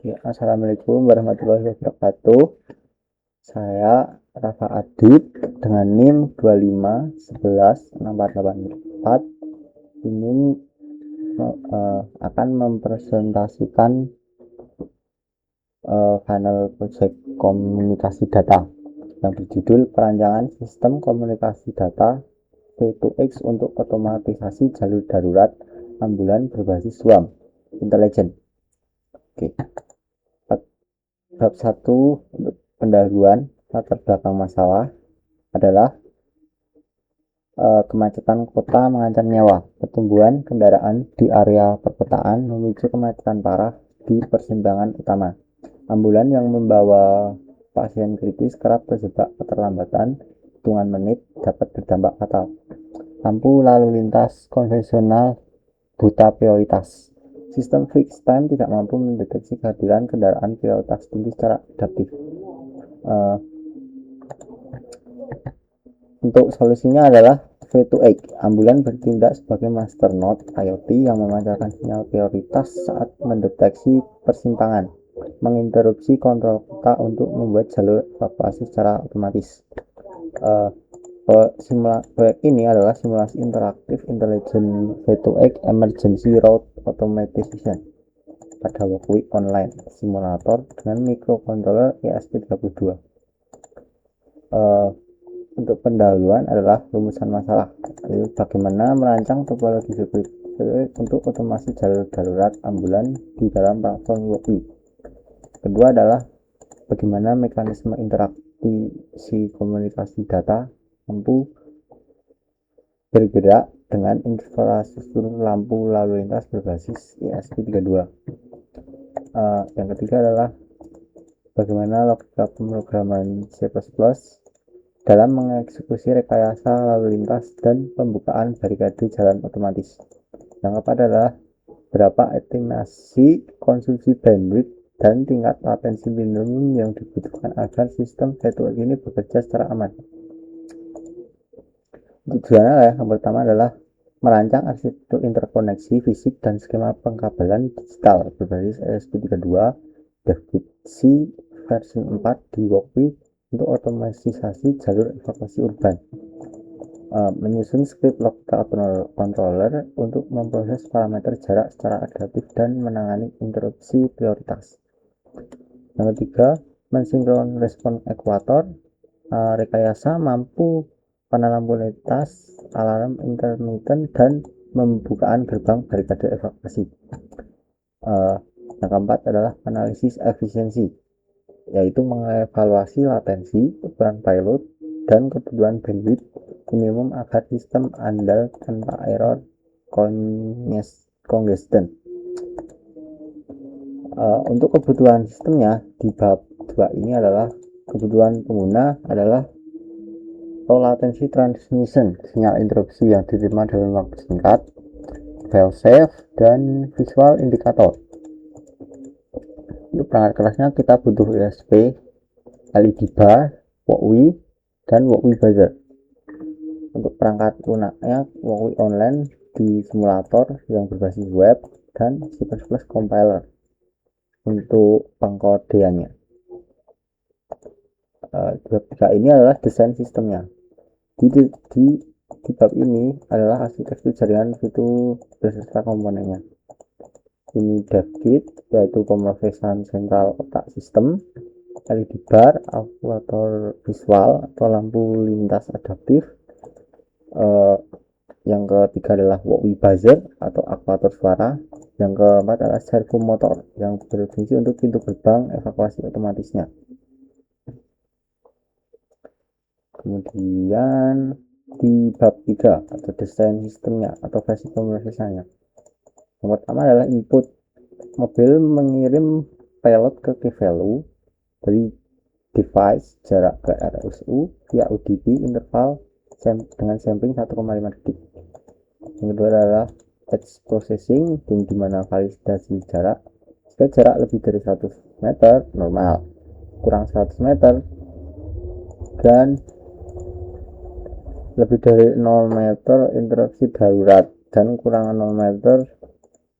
Assalamualaikum warahmatullahi wabarakatuh. Saya Rafa Adit dengan NIM 25116484 ini akan mempresentasikan panel project komunikasi data yang berjudul perancangan sistem komunikasi data V2X untuk otomatisasi jalur darurat ambulan berbasis SWAM intelijen. Oke. Bab 1 untuk pendahuluan latar belakang masalah adalah kemacetan kota mengancam nyawa. Pertumbuhan kendaraan di area perkotaan memicu kemacetan parah di persimpangan utama. Ambulan yang membawa pasien kritis kerap terjebak keterlambatan hitungan menit dapat berdampak fatal. Lampu lalu lintas konvensional buta prioritas. Sistem fixed time tidak mampu mendeteksi kehadiran kendaraan prioritas tinggi secara adaptif. Untuk solusinya adalah V2X. Ambulan bertindak sebagai master node IoT yang memancarkan sinyal prioritas saat mendeteksi persimpangan, menginterupsi kontrol kota untuk membuat jalur evakuasi secara otomatis. Proyek ini adalah simulasi interaktif intelligent V2X Emergency Route Automation pada Walkway Online simulator dengan microcontroller ESP32. Untuk pendahuluan adalah rumusan masalah, yaitu bagaimana merancang topologi V2X untuk otomasi jalur darurat ambulan di dalam platform Walkway. Kedua adalah bagaimana mekanisme interaksi komunikasi data mampu bergerak dengan infrastruktur lampu lalu lintas berbasis ESP32. Yang ketiga adalah bagaimana logika pemrograman C++ dalam mengeksekusi rekayasa lalu lintas dan pembukaan barikade jalan otomatis. Yang keempat adalah berapa estimasi konsumsi bandwidth dan tingkat latensi minimum yang dibutuhkan agar sistem V2X ini bekerja secara aman. Tujuannya yang pertama adalah merancang arsitektur interkoneksi fisik dan skema pengkabelan digital berbasis ESP32 deskripsi versi 4 di Walkway untuk otomatisasi jalur evakuasi urban. Menyusun skrip logical controller untuk memproses parameter jarak secara adaptif dan menangani interupsi prioritas. Yang ketiga, mensinkron respon ekuator. Rekayasa mampu panel lampu lintas, alarm intermittent, dan pembukaan gerbang barikade evakuasi. Yang keempat adalah analisis efisiensi, yaitu mengevaluasi latensi, ukuran payload, dan kebutuhan bandwidth minimum agar sistem andal tanpa error congestion. Untuk kebutuhan sistemnya di bab 2 ini adalah kebutuhan pengguna adalah low latency transmission, sinyal interupsi yang diterima dalam waktu singkat, failsafe, dan visual indikator. Untuk perangkat kerasnya kita butuh ESP, LED bar, Walkway, dan Walkway buzzer. Untuk perangkat lunaknya Walkway Online di simulator yang berbasis web dan C++ compiler untuk pengkodeannya. Bab 3 ini adalah desain sistemnya. Di bab ini adalah arsitektur jaringan itu beserta komponennya. Ini dev kit, yaitu pemrosesan sentral otak sistem, LED bar, aktuator visual atau lampu lintas adaptif. Yang ketiga adalah Walkway buzzer atau aktuator suara. Yang keempat adalah servo motor yang berfungsi untuk pintu gerbang evakuasi otomatisnya. Kemudian di bab 3 atau desain sistemnya atau versi pemrosesannya. Yang pertama adalah input. Mobil mengirim payload ke key value dari device jarak ke RSU via UDP interval dengan sampling 1,5 detik. Yang kedua adalah edge processing, di mana validasi jarak. Jika jarak lebih dari 100 meter normal, kurang 100 meter, dan lebih dari 0 meter interupsi darurat, dan kurang 0 meter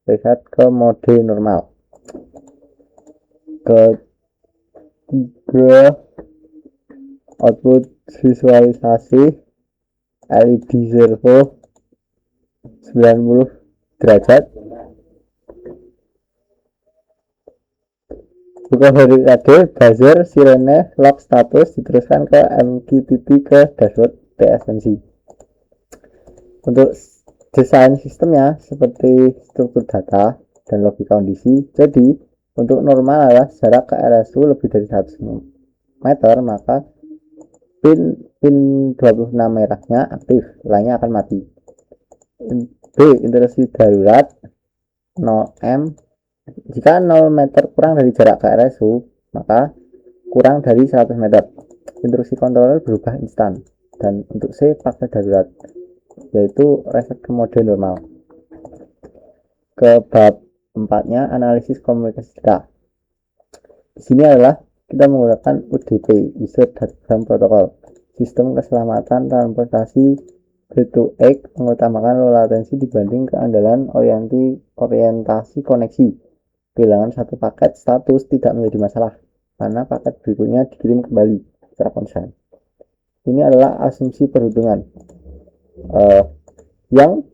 reset ke mode normal. Ketiga, output visualisasi LED servo 90 derajat. Buka barikade, buzzer, sirene, lock status diteruskan ke MQTT ke dashboard TSMC. Untuk desain sistemnya seperti struktur data dan logika kondisi. Jadi untuk normal adalah jarak ke RSU lebih dari 100 meter, maka pin 26 merahnya aktif, lainnya akan mati. B. Interupsi darurat 0M. Jika 0 meter kurang dari jarak ke RSU, maka kurang dari 100 meter. Instruksi controller berubah instan. Dan untuk C, pakai darurat, yaitu reset ke mode normal. Ke bab 4-nya, analisis komunikasi data. Di sini adalah kita menggunakan UDP, User Datagram Protocol. Sistem keselamatan transportasi V2X mengutamakan low latency dibanding keandalan orientasi koneksi. Kehilangan satu paket status tidak menjadi masalah, karena paket berikutnya dikirim kembali secara konstan. Ini adalah asumsi perhitungan yang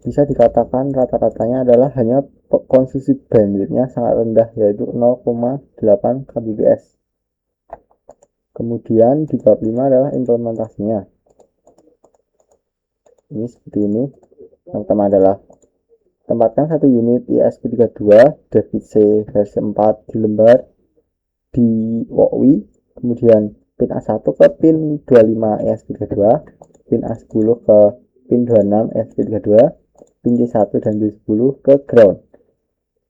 bisa dikatakan rata-ratanya adalah hanya konsumsi bandwidthnya sangat rendah, yaitu 0,8 kbps. Kemudian di bab 5 adalah implementasinya. Ini seperti ini. Yang pertama adalah tempatkan satu unit ESP32 David C versi 4 di lembar di WOWI. Kemudian pin A1 ke pin 25 ESP32, pin A10 ke pin 26 ESP32, pin C1 dan D10 ke ground.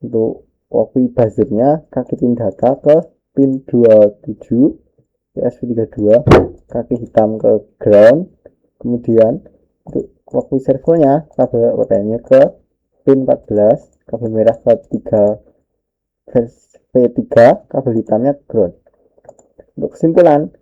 Untuk WOWI buzzernya kaki pin data ke pin 27 ESP32, kaki hitam ke ground. Kemudian untuk WOWI servonya kabel OTN-nya ke pin 14, kabel merah ke 3 P3, kabel hitamnya ground. Untuk kesimpulan,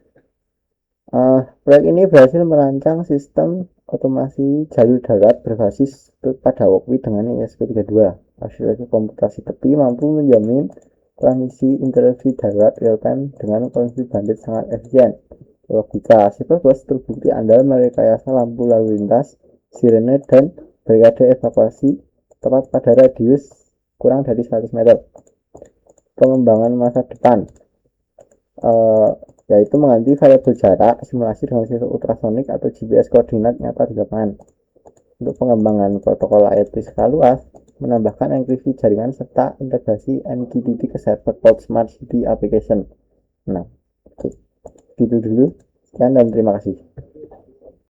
proyek ini berhasil merancang sistem otomasi jalur darat berbasis pada WOWI dengan ESP32. Hasil komputasi tepi mampu menjamin transmisi interupsi darat real time dengan konsumsi bandwidth sangat efisien. Logika Cyberbus terbukti andal merekayasa lampu lalu lintas, sirene, dan barikade evakuasi tepat pada radius kurang dari 100 meter. Pengembangan masa depan yaitu mengganti variabel jarak simulasi dengan sensor ultrasonik atau GPS koordinat nyata di lapangan. Untuk pengembangan protokol IoT skala luas, menambahkan enkripsi jaringan serta integrasi MQTT ke server cloud smart city application. Nah, gitu dulu. Sekian dan terima kasih.